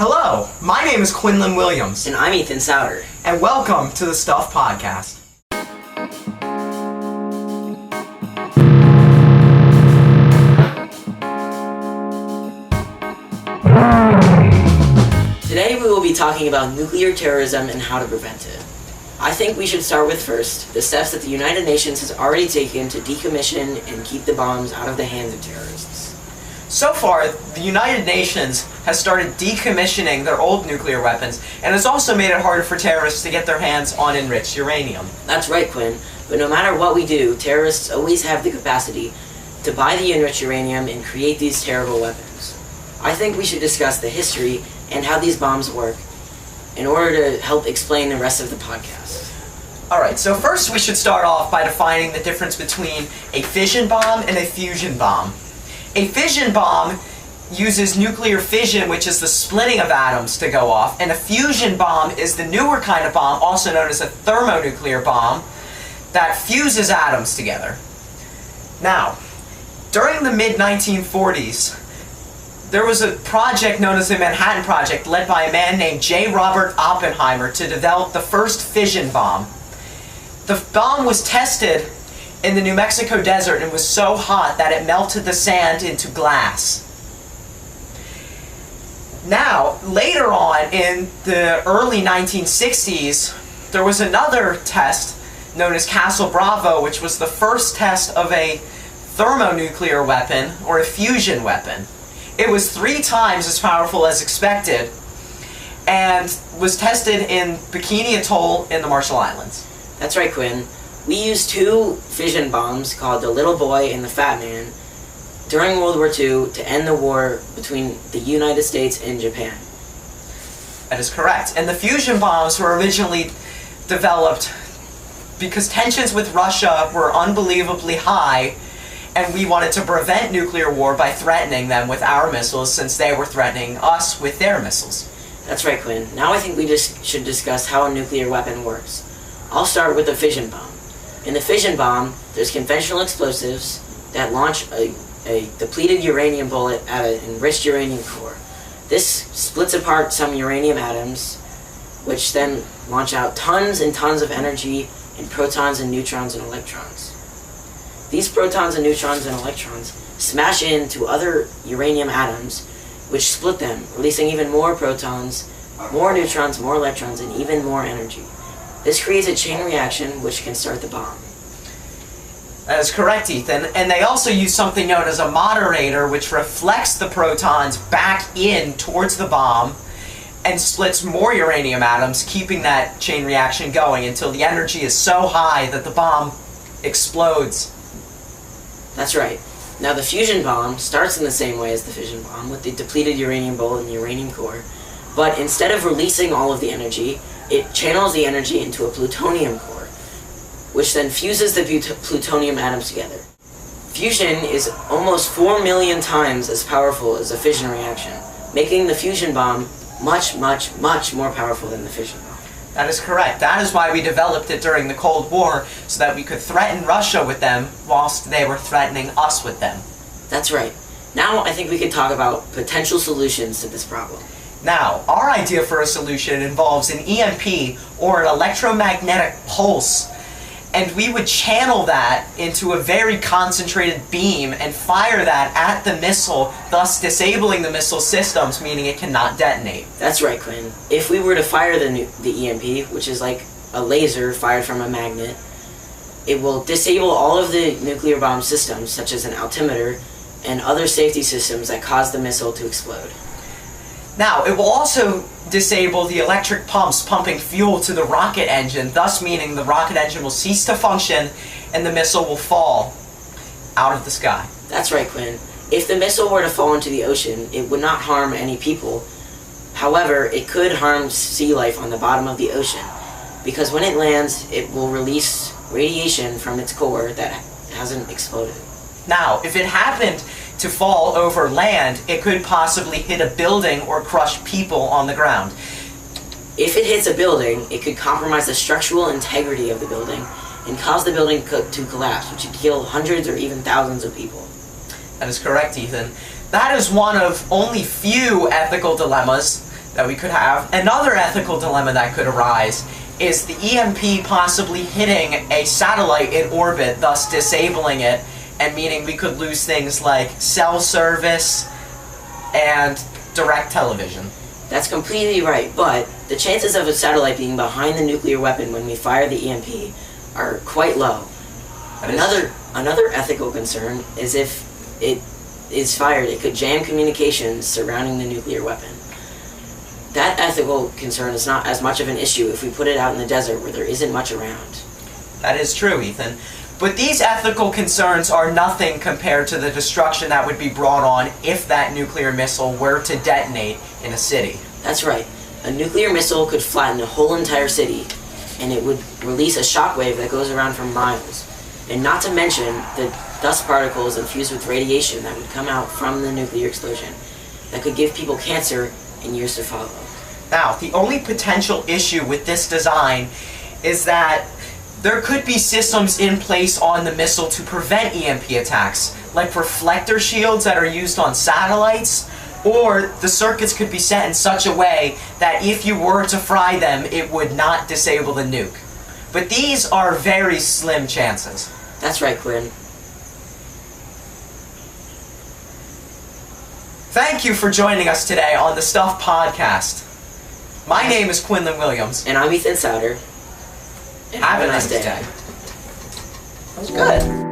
Hello, my name is Quinlan Williams. And I'm Ethan Souter. And welcome to the Stuff Podcast. Today we will be talking about nuclear terrorism and how to prevent it. I think we should start with first, the steps that the United Nations has already taken to decommission and keep the bombs out of the hands of terrorists. So far, the United Nations has started decommissioning their old nuclear weapons, and has also made it harder for terrorists to get their hands on enriched uranium. That's right, Quinn. But no matter what we do, terrorists always have the capacity to buy the enriched uranium and create these terrible weapons. I think we should discuss the history and how these bombs work in order to help explain the rest of the podcast. Alright, so first we should start off by defining the difference between a fission bomb and a fusion bomb. A fission bomb uses nuclear fission, which is the splitting of atoms, to go off, and a fusion bomb is the newer kind of bomb, also known as a thermonuclear bomb, that fuses atoms together. Now, during the mid-1940s, there was a project known as the Manhattan Project, led by a man named J. Robert Oppenheimer, to develop the first fission bomb. The bomb was tested in the New Mexico desert and was so hot that it melted the sand into glass. Now, later on in the early 1960s, there was another test known as Castle Bravo, which was the first test of a thermonuclear weapon, or a fusion weapon. It was 3 times as powerful as expected, and was tested in Bikini Atoll in the Marshall Islands. That's right, Quinn. We used 2 fission bombs called the Little Boy and the Fat Man during World War II to end the war between the United States and Japan. That is correct. And the fusion bombs were originally developed because tensions with Russia were unbelievably high, and we wanted to prevent nuclear war by threatening them with our missiles, since they were threatening us with their missiles. That's right, Quinn. Now I think we just should discuss how a nuclear weapon works. I'll start with the fission bomb. In the fission bomb, there's conventional explosives that launch a depleted uranium bullet at an enriched uranium core. This splits apart some uranium atoms, which then launch out tons and tons of energy in protons and neutrons and electrons. These protons and neutrons and electrons smash into other uranium atoms, which split them, releasing even more protons, more neutrons, more electrons, and even more energy. This creates a chain reaction which can start the bomb. That is correct, Ethan. And they also use something known as a moderator, which reflects the protons back in towards the bomb and splits more uranium atoms, keeping that chain reaction going until the energy is so high that the bomb explodes. That's right. Now the fusion bomb starts in the same way as the fission bomb, with the depleted uranium bullet and the uranium core, but instead of releasing all of the energy, it channels the energy into a plutonium core, which then fuses the plutonium atoms together. Fusion is almost 4 million times as powerful as a fission reaction, making the fusion bomb much, much, much more powerful than the fission bomb. That is correct. That is why we developed it during the Cold War, so that we could threaten Russia with them whilst they were threatening us with them. That's right. Now I think we can talk about potential solutions to this problem. Now, our idea for a solution involves an EMP, or an electromagnetic pulse, and we would channel that into a very concentrated beam and fire that at the missile, thus disabling the missile systems, meaning it cannot detonate. That's right, Quinn. If we were to fire the EMP, which is like a laser fired from a magnet, it will disable all of the nuclear bomb systems, such as an altimeter, and other safety systems that cause the missile to explode. Now, it will also disable the electric pumps pumping fuel to the rocket engine, thus meaning the rocket engine will cease to function and the missile will fall out of the sky. That's right, Quinn. If the missile were to fall into the ocean, it would not harm any people. However, it could harm sea life on the bottom of the ocean, because when it lands, it will release radiation from its core that hasn't exploded. Now, if it happened to fall over land, it could possibly hit a building or crush people on the ground. If it hits a building, it could compromise the structural integrity of the building and cause the building to collapse, which could kill hundreds or even thousands of people. That is correct, Ethan. That is one of only few ethical dilemmas that we could have. Another ethical dilemma that could arise is the EMP possibly hitting a satellite in orbit, thus disabling it, and meaning we could lose things like cell service and direct television. That's completely right, but the chances of a satellite being behind the nuclear weapon when we fire the EMP are quite low. Another ethical concern is if it is fired, it could jam communications surrounding the nuclear weapon. That ethical concern is not as much of an issue if we put it out in the desert where there isn't much around. That is true, Ethan. But these ethical concerns are nothing compared to the destruction that would be brought on if that nuclear missile were to detonate in a city. That's right. A nuclear missile could flatten a whole entire city, and it would release a shockwave that goes around for miles. And not to mention the dust particles infused with radiation that would come out from the nuclear explosion that could give people cancer in years to follow. Now, the only potential issue with this design is that there could be systems in place on the missile to prevent EMP attacks, like reflector shields that are used on satellites, or the circuits could be set in such a way that if you were to fry them, it would not disable the nuke. But these are very slim chances. That's right, Quinn. Thank you for joining us today on the Stuff Podcast. My name is Quinlan Williams. And I'm Ethan Souter. Have a nice day. That was good.